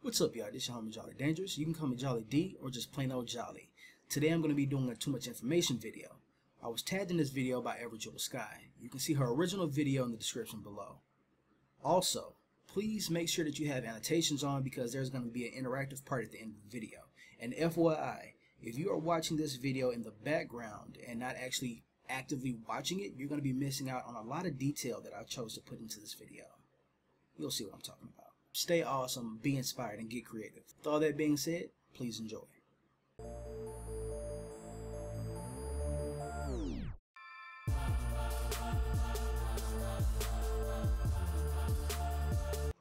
What's up, y'all? This your homie Jolly Dangerous. You can call me Jolly D or just plain old Jolly. Today I'm going to be doing a too much information video. I was tagged in this video by EverJouleSky. You can see her original video in the description below. Also, please make sure that you have annotations on because there's going to be an interactive part at the end of the video. And FYI, if you are watching this video in the background and not actually actively watching it, you're going to be missing out on a lot of detail that I chose to put into this video. You'll see what I'm talking about. Stay awesome, be inspired, and get creative. With all that being said, please enjoy.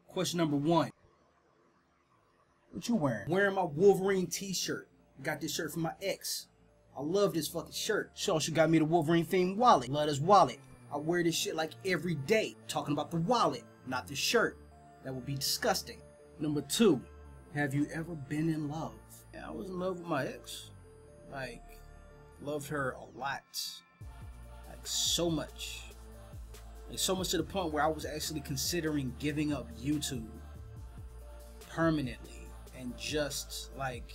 Question number 1. What you wearing? Wearing my Wolverine t-shirt. Got this shirt from my ex. I love this fucking shirt. She also got me the Wolverine themed wallet. Love this wallet. I wear this shit like every day. Talking about the wallet, not the shirt. That would be disgusting. Number 2, have you ever been in love? Yeah, I was in love with my ex. Like, loved her a lot. Like, so much. Like, so much to the point where I was actually considering giving up YouTube permanently and just, like,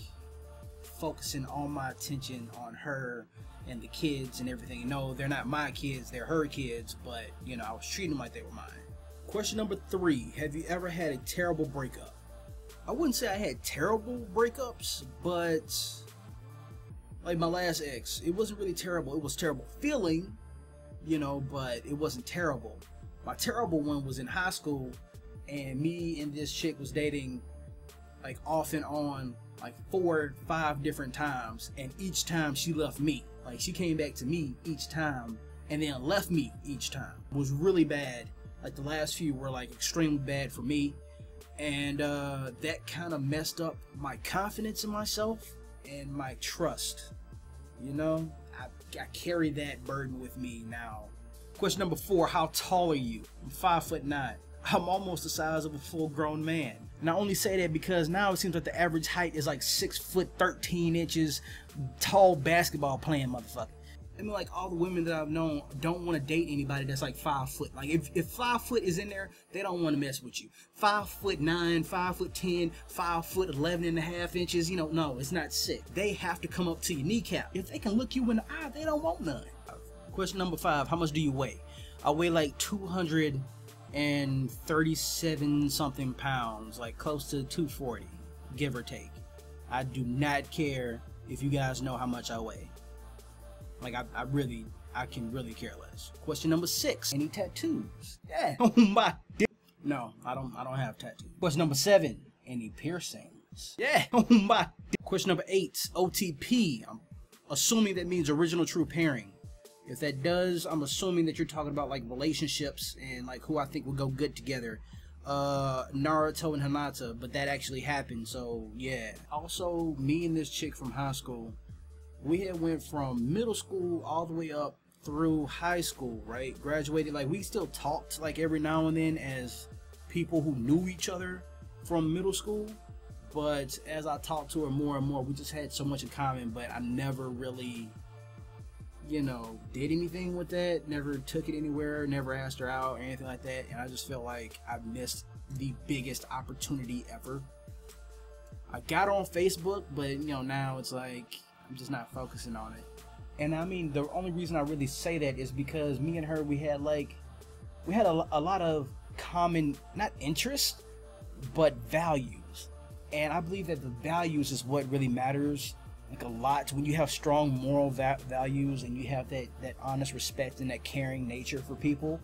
focusing all my attention on her and the kids and everything. No, they're not my kids, they're her kids, but, you know, I was treating them like they were mine. Question number 3, have you ever had a terrible breakup? I wouldn't say I had terrible breakups, but like my last ex, it wasn't really terrible. It was terrible feeling, you know, but it wasn't terrible. My terrible one was in high school, and me and this chick was dating like off and on like 4 or 5 different times, and each time she left me. Like, she came back to me each time and then left me each time. It was really bad. Like, the last few were like extremely bad for me, and that kind of messed up my confidence in myself and my trust. You know, I carry that burden with me now. Question number 4, how tall are you? I'm 5'9". I'm almost the size of a full-grown man. And I only say that because now it seems like the average height is like 6'13", tall basketball playing motherfucker. I mean, like, all the women that I've known don't want to date anybody that's like 5 foot. Like, if 5 foot is in there, they don't want to mess with you. 5'9", 5'10", 5'11.5 inches, you know, no, it's not sick. They have to come up to your kneecap. If they can look you in the eye, they don't want none. Question number 5, how much do you weigh? I weigh like 237 something pounds, like close to 240, give or take. I do not care if you guys know how much I weigh. Like, I can really care less. Question number 6, any tattoos? Yeah. Oh my dick. No, I don't have tattoos. Question number 7, any piercings? Yeah. Oh my dick. Question number 8, OTP. I'm assuming that means original true pairing. If that does, I'm assuming that you're talking about like relationships and like who I think would go good together. Naruto and Hinata, but that actually happened, so yeah. Also, me and this chick from high school, we had went from middle school all the way up through high school, right? Graduated, like, we still talked like every now and then as people who knew each other from middle school, but as I talked to her more and more, we just had so much in common, but I never really, you know, did anything with that, never took it anywhere, never asked her out or anything like that, and I just felt like I missed the biggest opportunity ever. I got on Facebook, but, you know, now it's like I'm just not focusing on it. And I mean, the only reason I really say that is because me and her, we had a lot of common, not interests, but values. And I believe that the values is what really matters, like, a lot. When you have strong moral values and you have that honest respect and that caring nature for people,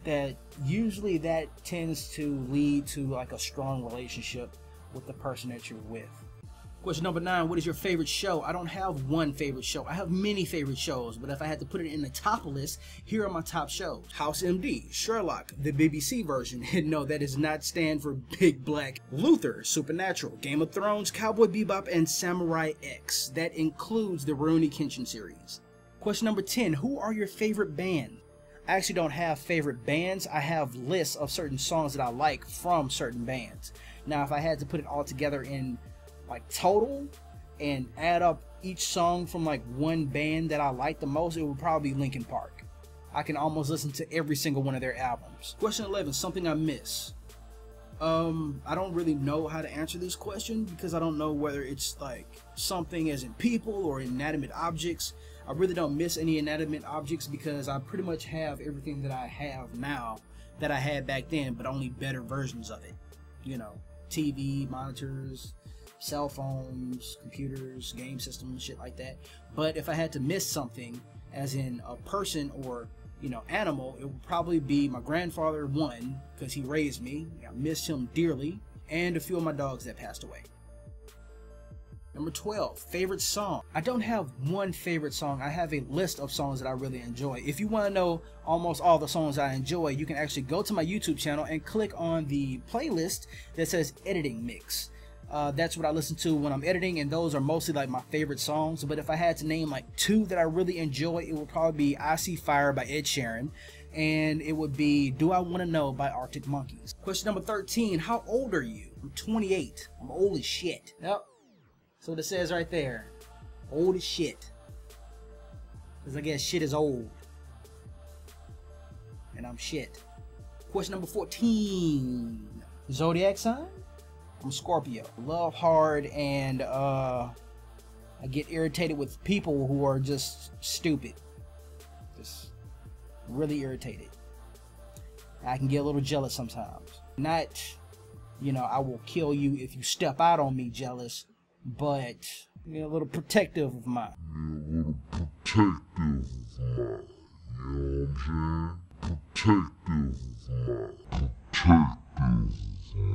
that usually that tends to lead to like a strong relationship with the person that you're with. Question number 9, what is your favorite show? I don't have one favorite show. I have many favorite shows, but if I had to put it in the top list, here are my top shows. House MD, Sherlock, the BBC version. No, that does not stand for Big Black. Luther, Supernatural, Game of Thrones, Cowboy Bebop, and Samurai X. That includes the Rurouni Kenshin series. Question number 10, who are your favorite bands? I actually don't have favorite bands. I have lists of certain songs that I like from certain bands. Now, if I had to put it all together in like total and add up each song from like one band that I like the most, it would probably be Linkin Park. I can almost listen to every single one of their albums. Question 11, something I miss. I don't really know how to answer this question because I don't know whether it's like something as in people or inanimate objects. I really don't miss any inanimate objects because I pretty much have everything that I have now that I had back then, but only better versions of it. You know, TV, monitors, cell phones, computers, game systems, shit like that. But if I had to miss something, as in a person or, you know, animal, it would probably be my grandfather, one, because he raised me. I miss him dearly, and a few of my dogs that passed away. Number 12, favorite song. I don't have one favorite song. I have a list of songs that I really enjoy. If you want to know almost all the songs I enjoy, you can actually go to my YouTube channel and click on the playlist that says editing mix. That's what I listen to when I'm editing, and those are mostly like my favorite songs. But if I had to name like two that I really enjoy, it would probably be I See Fire by Ed Sheeran, and it would be Do I Want to Know by Arctic Monkeys. Question number 13, how old are you? I'm 28. I'm old as shit. Yep. So what it says right there, old as shit. Because I guess shit is old. And I'm shit. Question number 14, zodiac sign? I'm Scorpio. Love hard, and I get irritated with people who are just stupid. Just really irritated. I can get a little jealous sometimes. Not, you know, I will kill you if you step out on me jealous, but you know, a little protective of mine. A little protective of mine. You know what I'm saying? Protective of mine. Protective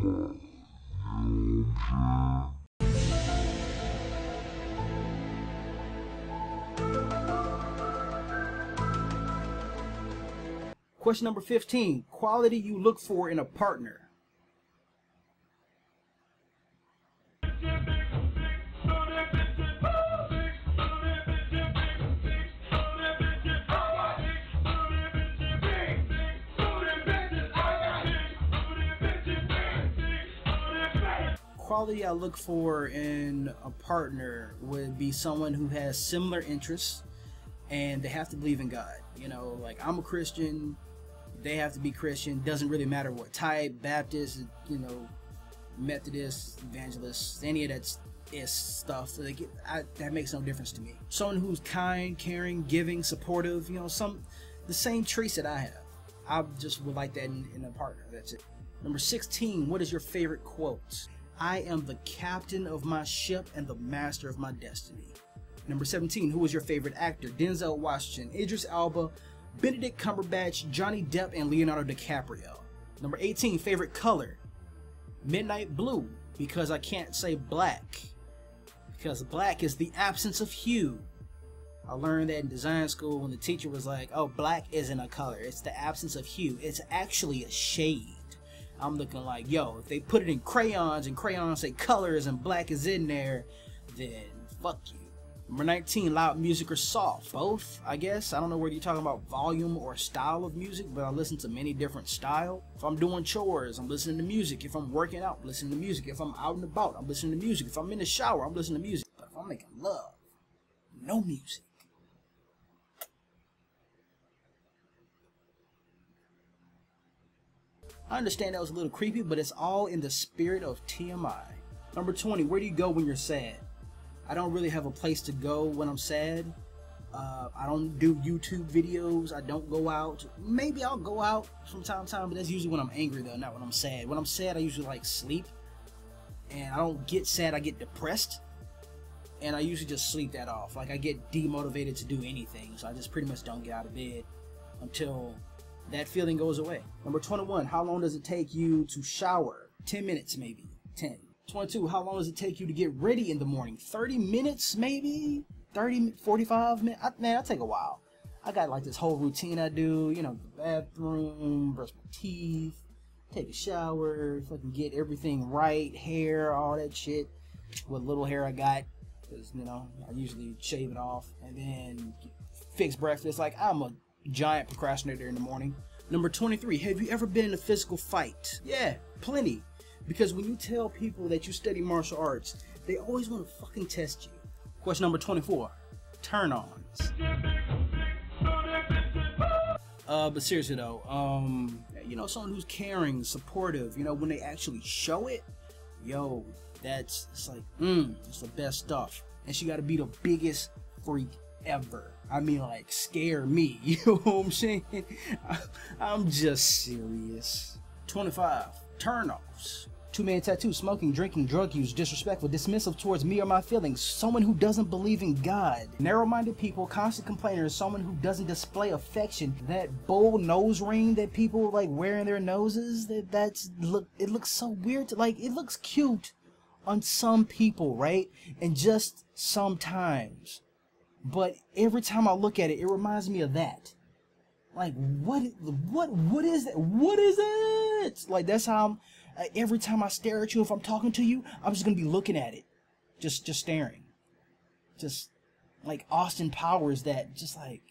of mine. Question number 15, quality you look for in a partner. Quality I look for in a partner would be someone who has similar interests, and they have to believe in God. You know, like I'm a Christian, they have to be Christian. Doesn't really matter what type, Baptist, you know, Methodist, Evangelist, any of that is stuff. Like that makes no difference to me. Someone who's kind, caring, giving, supportive. You know, the same traits that I have. I just would like that in a partner. That's it. Number 16. What is your favorite quote? I am the captain of my ship and the master of my destiny. Number 17, who is your favorite actor? Denzel Washington, Idris Elba, Benedict Cumberbatch, Johnny Depp, and Leonardo DiCaprio. Number 18, favorite color? Midnight blue, because I can't say black, because black is the absence of hue. I learned that in design school when the teacher was like, oh, black isn't a color, it's the absence of hue. It's actually a shade. I'm looking like, yo, if they put it in crayons and crayons say colors and black is in there, then fuck you. Number 19, loud music or soft? Both, I guess. I don't know whether you're talking about volume or style of music, but I listen to many different styles. If I'm doing chores, I'm listening to music. If I'm working out, I'm listening to music. If I'm out and about, I'm listening to music. If I'm in the shower, I'm listening to music. But if I'm making love, no music. I understand that was a little creepy, but it's all in the spirit of TMI. Number 20, where do you go when you're sad? I don't really have a place to go when I'm sad. I don't do YouTube videos. I don't go out. Maybe I'll go out from time to time, but that's usually when I'm angry though, not when I'm sad. When I'm sad, I usually like sleep. And I don't get sad, I get depressed. And I usually just sleep that off. Like I get demotivated to do anything. So I just pretty much don't get out of bed until that feeling goes away. Number 21, how long does it take you to shower? 10 minutes maybe, 10. 22, how long does it take you to get ready in the morning? 30 minutes maybe? 30, 45 minutes? Man, that'll take a while. I got like this whole routine I do, you know, the bathroom, brush my teeth, take a shower, fucking get everything right, hair, all that shit. What little hair I got, because, you know, I usually shave it off, and then fix breakfast. Like, I'm a giant procrastinator in the morning. Number 23, have you ever been in a physical fight? Yeah, plenty. Because when you tell people that you study martial arts, they always want to fucking test you. Question number 24, turn-ons. But seriously though, you know, someone who's caring, supportive, you know, when they actually show it, yo, it's like, it's the best stuff. And she got to be the biggest freak ever. I mean, like, scare me. You know what I'm saying? I'm just serious. 25. Turn-offs. Two-man tattoo, smoking, drinking, drug use, disrespectful, dismissive towards me or my feelings, someone who doesn't believe in God, narrow-minded people, constant complainers, someone who doesn't display affection, that bold nose ring that people like wear in their noses, it looks so weird. Like, it looks cute on some people, right? And just sometimes. But every time I look at it, it reminds me of that. Like, what is that? What is it? Like, that's how I'm... every time I stare at you, if I'm talking to you, I'm just gonna be looking at it, just staring, just like Austin Powers. That just like,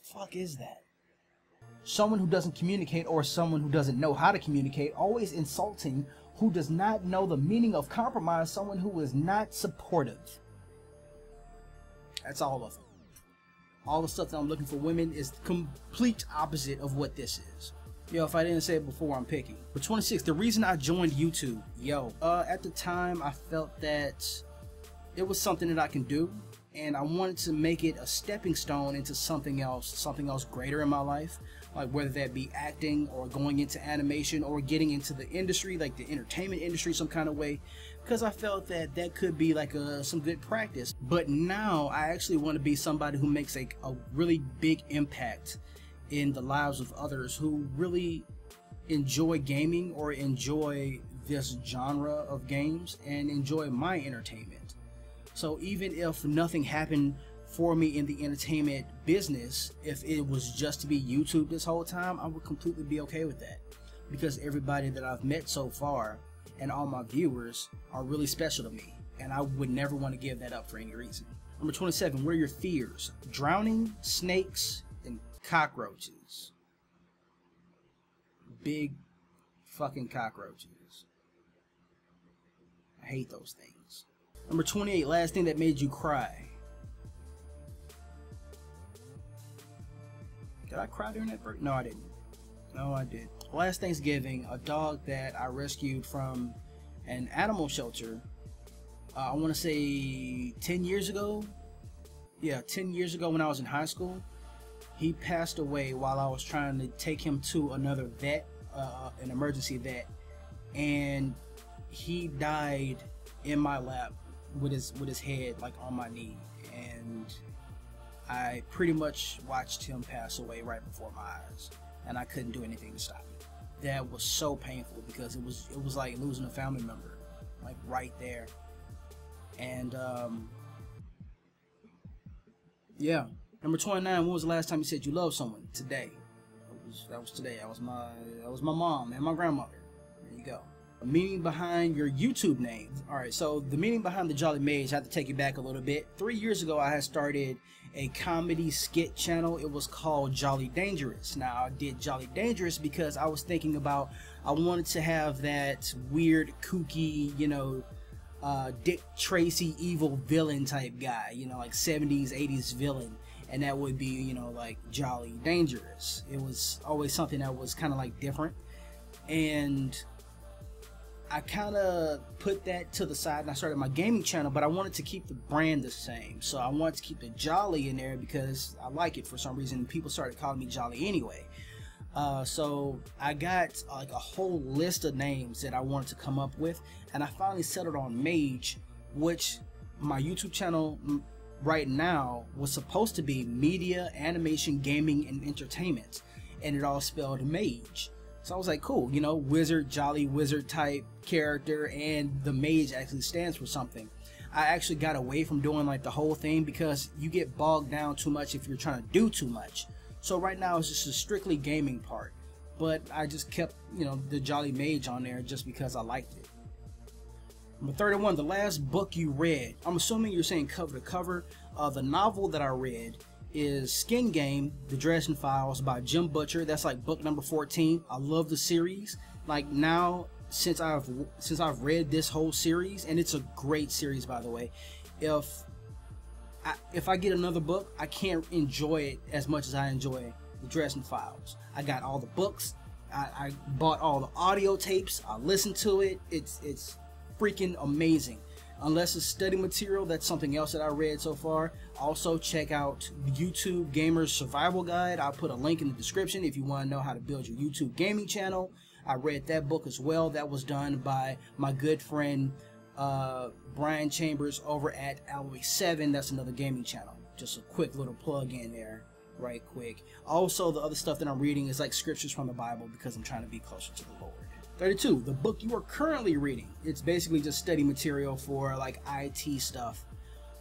fuck is that? Someone who doesn't communicate, or someone who doesn't know how to communicate, always insulting, who does not know the meaning of compromise, someone who is not supportive. That's all of them. All the stuff that I'm looking for women is the complete opposite of what this is. Yo, if I didn't say it before, I'm picky. But 26, the reason I joined YouTube, at the time I felt that it was something that I can do, and I wanted to make it a stepping stone into something else greater in my life, like whether that be acting or going into animation or getting into the industry, like the entertainment industry, some kind of way, because I felt that that could be like some good practice. But now I actually want to be somebody who makes a really big impact in the lives of others who really enjoy gaming or enjoy this genre of games and enjoy my entertainment. So even if nothing happened for me in the entertainment business, if it was just to be YouTube this whole time, I would completely be okay with that, because everybody that I've met so far and all my viewers are really special to me, and I would never want to give that up for any reason. Number 27, what are your fears? Drowning, snakes, and cockroaches. Big fucking cockroaches. I hate those things. Number 28, last thing that made you cry. Did I cry during that break? No, I didn't. No, I did. Last Thanksgiving, a dog that I rescued from an animal shelter, I want to say 10 years ago. Yeah, 10 years ago when I was in high school. He passed away while I was trying to take him to another vet, an emergency vet, and he died in my lap with his head like on my knee, and I pretty much watched him pass away right before my eyes, and I couldn't do anything to stop it. That was so painful because it was like losing a family member, like right there. And yeah. Number 29, when was the last time you said you loved someone? Today. That was today. That was my mom and my grandmother. There you go. The meaning behind your YouTube name. Alright, so the meaning behind the Jolly Mage, I have to take you back a little bit. 3 years ago, I had started a comedy skit channel. It was called Jolly Dangerous. Now, I did Jolly Dangerous because I was thinking about, I wanted to have that weird, kooky, you know, Dick Tracy evil villain type guy, you know, like 70s, 80s villain. And that would be, you know, like Jolly Dangerous. It was always something that was kind of like different. And I kind of put that to the side and I started my gaming channel, but I wanted to keep the brand the same. So I wanted to keep the Jolly in there because I like it for some reason. People started calling me Jolly anyway. So I got like a whole list of names that I wanted to come up with, and I finally settled on Mage, which my YouTube channel right now was supposed to be media, animation, gaming, and entertainment, and it all spelled Mage. So I was like, cool, you know, wizard, jolly wizard type character, and the Mage actually stands for something. I actually got away from doing like the whole thing because you get bogged down too much if you're trying to do too much. So right now it's just a strictly gaming part, but I just kept, you know, the Jolly Mage on there just because I liked it. Number 31, the last book you read. I'm assuming you're saying cover to cover. The novel that I read is Skin Game, The Dresden Files by Jim Butcher. That's like book number 14. I love the series. Like now, since I've read this whole series, and it's a great series by the way, if I get another book, I can't enjoy it as much as I enjoy The Dresden Files. I got all the books. I bought all the audio tapes. I listened to it. It's freaking amazing. Unless it's study material, that's something else that I read so far. Also, check out YouTube Gamer's Survival Guide. I'll put a link in the description if you want to know how to build your YouTube gaming channel. I read that book as well. That was done by my good friend Brian Chambers over at Alloy 7. That's another gaming channel. Just a quick little plug in there, right quick. Also, the other stuff that I'm reading is like scriptures from the Bible because I'm trying to be closer to the Lord. 32, the book you are currently reading. It's basically just study material for like IT stuff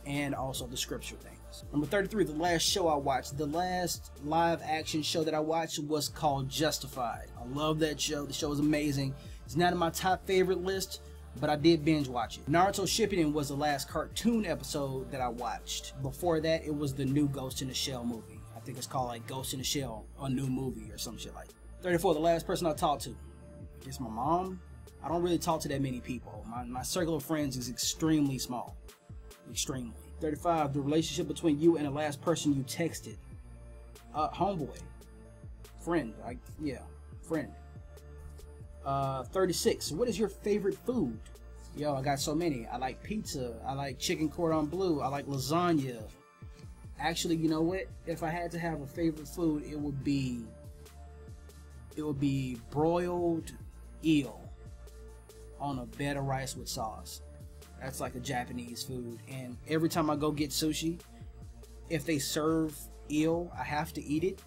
and also the scripture things. Number 33, the last show I watched. The last live action show that I watched was called Justified. I love that show. The show is amazing. It's not in my top favorite list, but I did binge watch it. Naruto Shippuden was the last cartoon episode that I watched. Before that, it was the new Ghost in the Shell movie. I think it's called like Ghost in the Shell, a new movie or some shit like that. 34, the last person I talked to. I guess my mom. I don't really talk to that many people. My circle of friends is extremely small. Extremely. 35, the relationship between you and the last person you texted. Homeboy. Friend. Friend. 36, what is your favorite food? Yo, I got so many. I like pizza. I like chicken cordon bleu. I like lasagna. Actually, you know what? If I had to have a favorite food, it would be broiled eel on a bed of rice with sauce. That's like a Japanese food, and every time I go get sushi, if they serve eel, I have to eat it,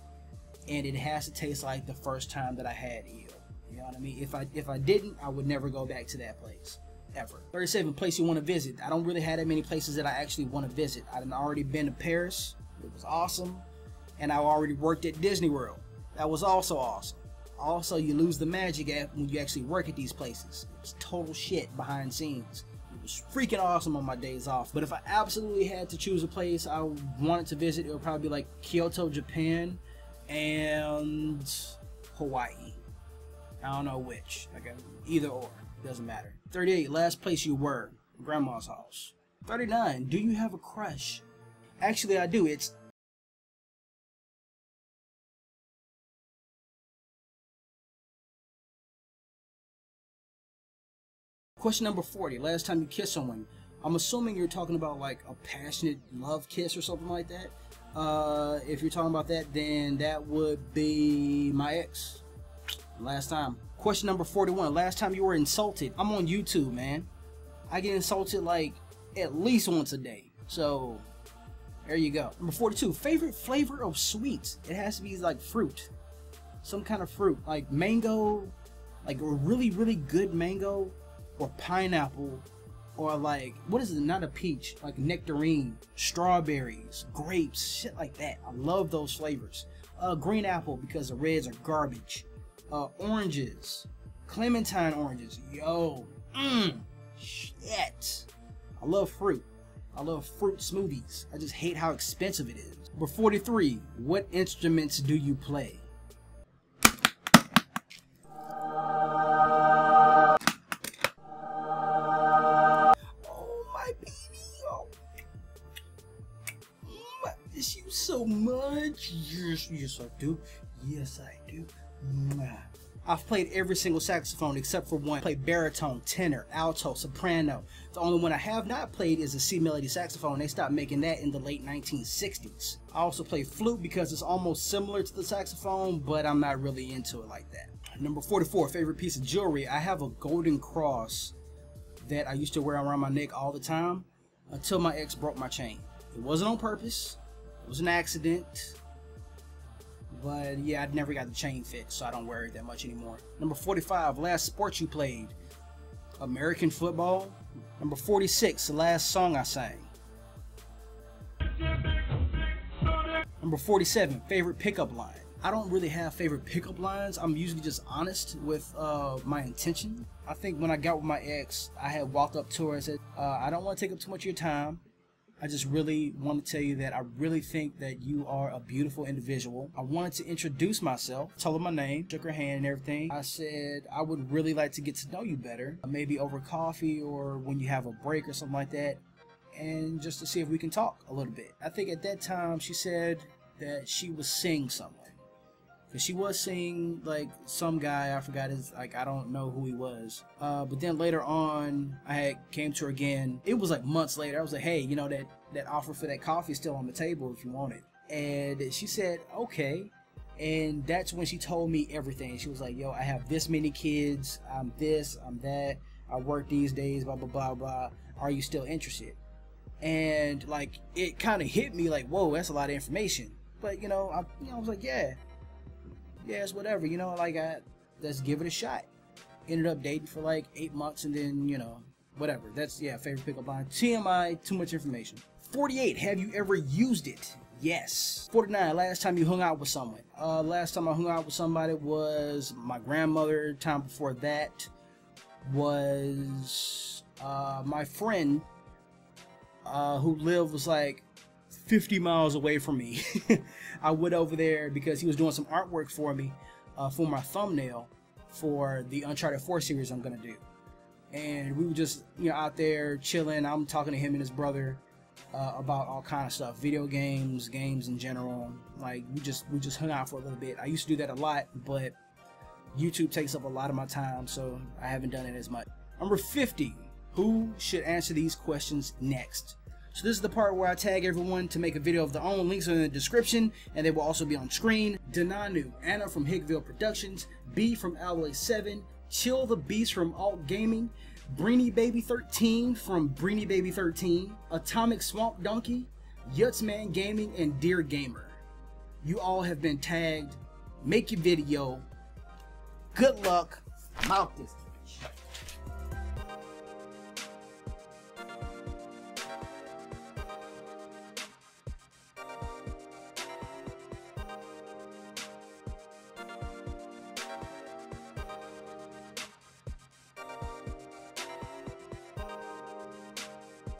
and it has to taste like the first time that I had eel. You know what I mean? If I didn't, I would never go back to that place, ever. 37, place you want to visit. I don't really have that many places that I actually want to visit. I've already been to Paris. It was awesome, and I already worked at Disney World. That was also awesome. Also, you lose the magic when you actually work at these places. It's total shit behind scenes. It was freaking awesome on my days off. But if I absolutely had to choose a place I wanted to visit, it would probably be like Kyoto, Japan, and Hawaii. I don't know which. Like either or. Doesn't matter. 38, last place you were. Grandma's house. 39, do you have a crush? Actually, I do. It's question number 40, last time you kissed someone. I'm assuming you're talking about like a passionate love kiss or something like that. If you're talking about that, then that would be my ex. Last time. Question number 41, last time you were insulted. I'm on YouTube, man. I get insulted like at least once a day. So there you go. Number 42, favorite flavor of sweets. It has to be like fruit. Some kind of fruit. Like mango, like a really, really good mango. Or pineapple, or like, what is it, not a peach, like nectarine, strawberries, grapes, shit like that. I love those flavors. Green apple, because the reds are garbage. Oranges, clementine oranges, yo, shit. I love fruit. I love fruit smoothies. I just hate how expensive it is. Number 43, what instruments do you play? You so much. Yes I do. Yes I do. I've played every single saxophone except for one. I played baritone, tenor, alto, soprano. The only one I have not played is a C melody saxophone. They stopped making that in the late 1960s. I also play flute because it's almost similar to the saxophone, but I'm not really into it like that. Number 44, favorite piece of jewelry. I have a golden cross that I used to wear around my neck all the time until my ex broke my chain. It wasn't on purpose. It was an accident, but yeah, I never got the chain fixed, so I don't wear it that much anymore. Number 45, last sport you played. American football. Number 46, the last song I sang. Number 47, favorite pickup line. I don't really have favorite pickup lines. I'm usually just honest with my intention. I think when I got with my ex, I had walked up to her and said, I don't want to take up too much of your time. I just really want to tell you that I really think that you are a beautiful individual. I wanted to introduce myself, tell her my name, shook her hand and everything. I said I would really like to get to know you better, maybe over coffee or when you have a break or something like that, and just to see if we can talk a little bit. I think at that time she said that she was seeing someone. Cause she was seeing like some guy, I forgot his, like I don't know who he was. But then later on, I had came to her again. It was like months later. I was like, hey, you know that offer for that coffee is still on the table if you want it. And she said, okay. And that's when she told me everything. She was like, yo, I have this many kids. I'm this, I'm that. I work these days, blah, blah, blah, blah. Are you still interested? And like, it kind of hit me like, whoa, that's a lot of information. But, I was like, yeah, it's whatever, like, let's give it a shot. Ended up dating for like 8 months and then, whatever. That's, favorite pickup line. TMI, too much information. 48, have you ever used it? Yes. 49, last time you hung out with someone. Last time I hung out with somebody was my grandmother. Time before that was my friend who was like 50 miles away from me. I went over there because he was doing some artwork for me for my thumbnail for the Uncharted 4 series I'm gonna do. And we were just out there chilling. I'm talking to him and his brother about all kind of stuff, video games, games in general. Like we just hung out for a little bit. I used to do that a lot, but YouTube takes up a lot of my time, so I haven't done it as much. Number 50, who should answer these questions next? So this is the part where I tag everyone to make a video of their own. Links are in the description, and they will also be on screen. Denonu, Anna from Hickville Productions, B from Alloy 7, Chill the Beast from Alt Gaming, Breenie Baby 13 from Breenie Baby 13, Atomic Swamp Donkey, Yutzman Gaming, and Dear Gamer. You all have been tagged. Make your video. Good luck. I'm out this time.